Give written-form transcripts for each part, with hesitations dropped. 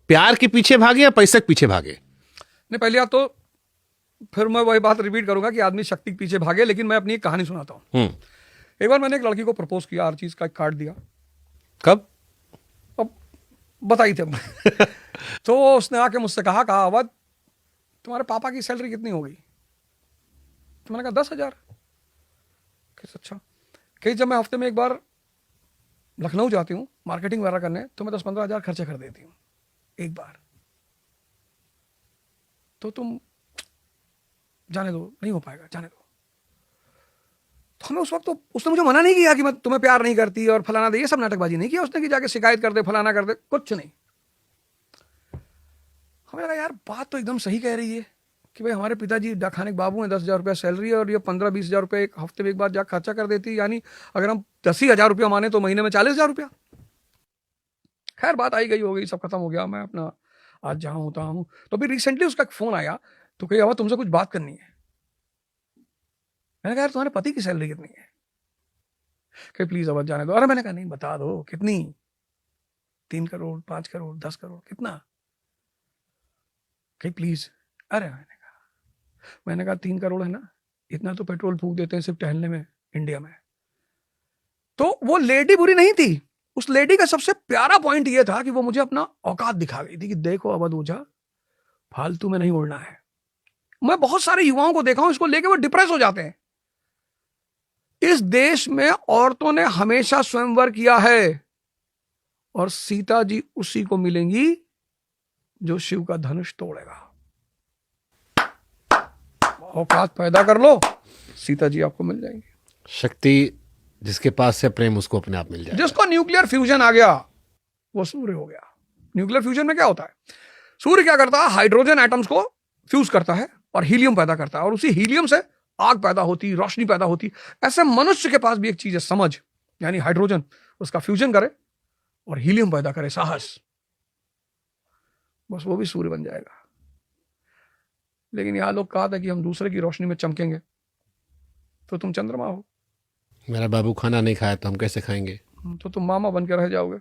प्यार के पीछे भागे या पैसे के पीछे भागे? नहीं, पहली बात तो फिर मैं वही बात रिपीट करूंगा कि आदमी शक्ति के पीछे भागे, लेकिन मैं अपनी एक कहानी सुनाता हूँ। एक बार मैंने एक लड़की को प्रपोज किया, हर चीज का एक कार्ड दिया। कब? अब बताई थे तो उसने आके मुझसे कहा अवध तुम्हारे पापा की सैलरी कितनी होगी? तो मैंने कहा 10,000। अच्छा। कहीं जब मैं हफ्ते में एक बार लखनऊ जाती हूँ मार्केटिंग वगैरह करने, तो मैं 10-15 हज़ार खर्चे कर देती हूँ एक बार। तो तुम जाने दो, नहीं हो पाएगा, जाने दो। तो हमें उस वक्त तो उसने मुझे मना नहीं किया कि मैं तुम्हें प्यार नहीं करती और फलाना दे, ये सब नाटकबाजी नहीं किया उसने कि जाके शिकायत कर दे, फलाना कर दे, कुछ नहीं। हमें लगा यार बात तो एकदम सही कह रही है कि भाई हमारे पिताजी डाकखाने के बाबू हैं, 10,000 रुपया सैलरी है और ये 15-20 हज़ार रुपये एक हफ्ते में एक बार जाकर खर्चा कर देती, यानी अगर हम 10,000 रुपया माने तो महीने में 40,000 रुपया। खैर बात आई गई हो गई, सब खत्म हो गया। मैं अपना आज जहाँ होता हूँ, तो अभी रिसेंटली उसका एक फोन आया, तो कही अब तुमसे कुछ बात करनी है। मैंने कहा यार तुम्हारे पति की सैलरी कितनी है? कही प्लीज अब जाने दो। अरे मैंने कहा नहीं बता दो कितनी, 3 करोड़ 5 करोड़ 10 करोड़ कितना? कही प्लीज। अरे मैंने कहा 3 करोड़ है ना, इतना तो पेट्रोल फूक देते हैं सिर्फ टहलने में इंडिया में। तो वो लेडी बुरी नहीं थी, उस लेडी का सबसे प्यारा पॉइंट ये था कि वो मुझे अपना औकात दिखा गई थी कि देखो अवध ओझा, फालतू में नहीं उड़ना है। मैं बहुत सारे युवाओं को देखा हूं, इसको लेके वो डिप्रेस हो जाते हैं। इस देश में औरतों ने हमेशा स्वयंवर किया है और सीता जी उसी को मिलेंगी जो शिव का धनुष तोड़ेगा। औकात पैदा कर लो, सीता जी आपको मिल जाएंगी। शक्ति जिसके पास से प्रेम उसको अपने आप मिल जाएगा। जिसको न्यूक्लियर फ्यूजन आ गया वो सूर्य हो गया। न्यूक्लियर फ्यूजन में क्या होता है? सूर्य क्या करता है, हाइड्रोजन एटम्स को फ्यूज करता है और हीलियम पैदा करता है, और उसी हीलियम से आग पैदा होती, रोशनी पैदा होती। ऐसे मनुष्य के पास भी एक चीज है, समझ, यानी हाइड्रोजन, उसका फ्यूजन करे और हीलियम पैदा करे, साहस, बस वो भी सूर्य बन जाएगा। लेकिन यहां लोग कहा था कि हम दूसरे की रोशनी में चमकेंगे, तो तुम चंद्रमा हो। मेरा बाबू खाना नहीं खाया तो हम कैसे खाएंगे? तो तुम मामा बन के रह जाओगे,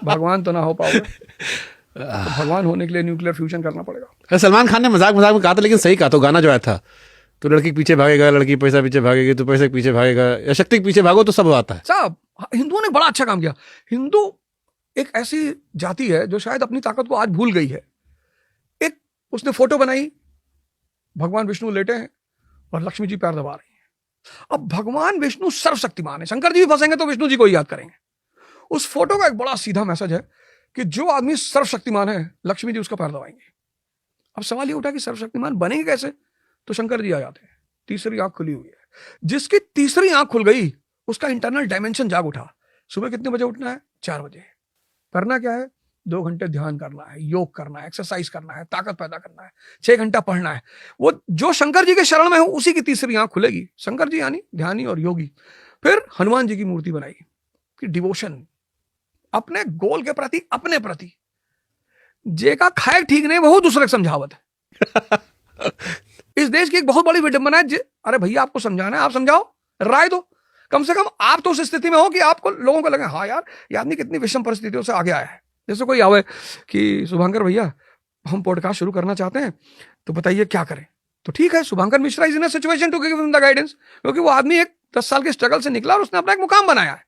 भगवान तो ना हो पाओगे। तो भगवान होने के लिए न्यूक्लियर फ्यूजन करना पड़ेगा। सलमान खान ने मजाक में कहा था, लेकिन सही कहा। तो गाना जो आया था, तो लड़की के पीछे भागेगा, लड़की पैसा पीछे भागेगी, तो पैसे के पीछे भागेगा, या शक्ति के पीछे भागो तो सब आता है। साहब हिंदुओं ने बड़ा अच्छा काम किया। हिंदू एक ऐसी जाति है जो शायद अपनी ताकत को आज भूल गई है। एक उसने फोटो बनाई, भगवान विष्णु लेटे हैं और लक्ष्मी जी पैर दबा रही हैं। अब भगवान विष्णु सर्वशक्तिमान है, शंकर जी भी फंसेंगे तो विष्णु जी को ही याद करेंगे। उस फोटो का एक बड़ा सीधा मैसेज है कि जो आदमी सर्वशक्तिमान है, लक्ष्मी जी उसका पैर दबाएंगे। अब सवाल ये उठा कि सर्वशक्तिमान बनेंगे कैसे? तो शंकर जी आ जाते हैं, तीसरी आंख खुली हुई है। जिसकी तीसरी आंख खुल गई उसका इंटरनल डायमेंशन जाग उठा। सुबह कितने बजे उठना है? 4 बजे। करना क्या है? 2 घंटे ध्यान करना है, योग करना है, एक्सरसाइज करना है, ताकत पैदा करना है, 6 घंटा पढ़ना है। वो जो शंकर जी के शरण में हो उसी की तीसरी आंख खुलेगी। शंकर जी यानी ध्यानी और योगी। फिर हनुमान जी की मूर्ति बनाई कि डिवोशन, अपने गोल के प्रति, अपने प्रति। जे का खाए ठीक नहीं, वो दूसरे को समझावत है। इस देश की एक बहुत बड़ी विडंबना है। अरे भैया आपको समझाना है, आप समझाओ, राय दो। कम से कम आप तो उस स्थिति में हो कि आपको, लोगों को लगे हाँ यार ये आदमी कितनी विषम परिस्थितियों से आगे आया है। जैसे कोई आवे कि शुभंकर भैया हम पॉडकास्ट शुरू करना चाहते हैं, तो बताइए क्या करें? तो ठीक है, Shubhankar Mishra is in a situation to give him the guidance, क्योंकि वो आदमी एक 10 साल के स्ट्रगल से निकला और उसने अपना एक मुकाम बनाया है।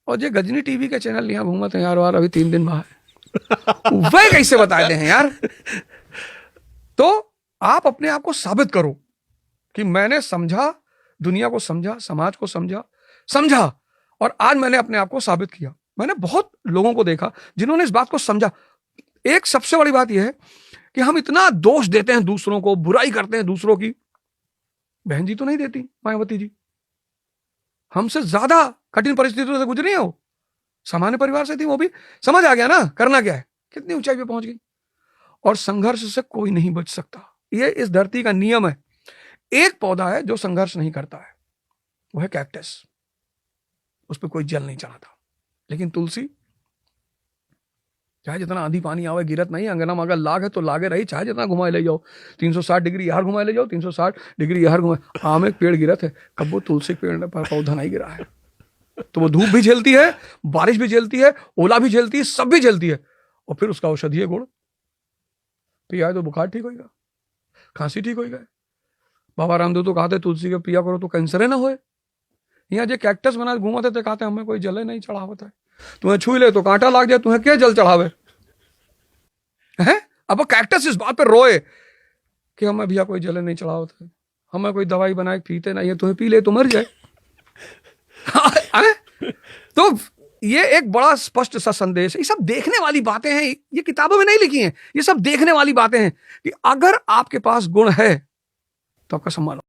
और ये गजनी टीवी के चैनल यहाँ घूमते हैं यार, अभी 3 दिन बाहर वह कैसे बताते हैं यार? तो आप अपने आप को साबित करो कि मैंने समझा, दुनिया को समझा, समाज को समझा, और आज मैंने अपने आप को साबित किया। मैंने बहुत लोगों को देखा जिन्होंने इस बात को समझा। एक सबसे बड़ी बात यह है कि हम इतना दोष देते हैं दूसरों को, बुराई करते हैं दूसरों की। बहन जी तो नहीं देती, मायावती जी हमसे ज्यादा कठिन परिस्थितियों से गुजरी है। वो सामान्य परिवार से थी, वो भी समझ आ गया ना करना क्या है, कितनी ऊंचाई पे पहुंच गई। और संघर्ष से कोई नहीं बच सकता, ये इस धरती का नियम है। एक पौधा है जो संघर्ष नहीं करता है, वो है कैक्टस। उस पर कोई जल नहीं चढ़ाता। लेकिन तुलसी, चाहे जितना आंधी पानी आवे गिरत नहीं, अंगना में अगर लाग है तो लागे रही, चाहे जितना घुमाए ले जाओ, 360 डिग्री यार घुमाए ले जाओ, 360 डिग्री यार घुमाए। आम एक पेड़ गिरत है, कब वो तुलसी पेड़ पर पौधा नहीं गिरा है। तो वो धूप भी झेलती है, बारिश भी झेलती है, ओला भी झेलती है, सब भी झेलती है। और फिर उसका औषधीय गुण पिया है तो बुखार ठीक होगा, खांसी ठीक होगा। बाबा रामदेव तो कहते तुलसी के पिया करो तो कैंसर ना होए। यहाँ जो कैक्टस बना घूमते थे कहते हमें कोई जले नहीं चढ़ावत है, तुम्हें छू ले तो कांटा लाग जाए, तुम्हें क्या जल चढ़ावे है। अब वो कैक्टस इस बात पर रोए कि हमें भैया कोई जले नहीं चढ़ावत है, हमें कोई दवाई बनाए पीते नहीं है, तुम्हें पी ले तो मर जाए। तो ये एक बड़ा स्पष्ट सा संदेश है। ये सब देखने वाली बातें हैं, ये किताबों में नहीं लिखी हैं, ये सब देखने वाली बातें हैं कि अगर आपके पास गुण है तो आपका सम्मान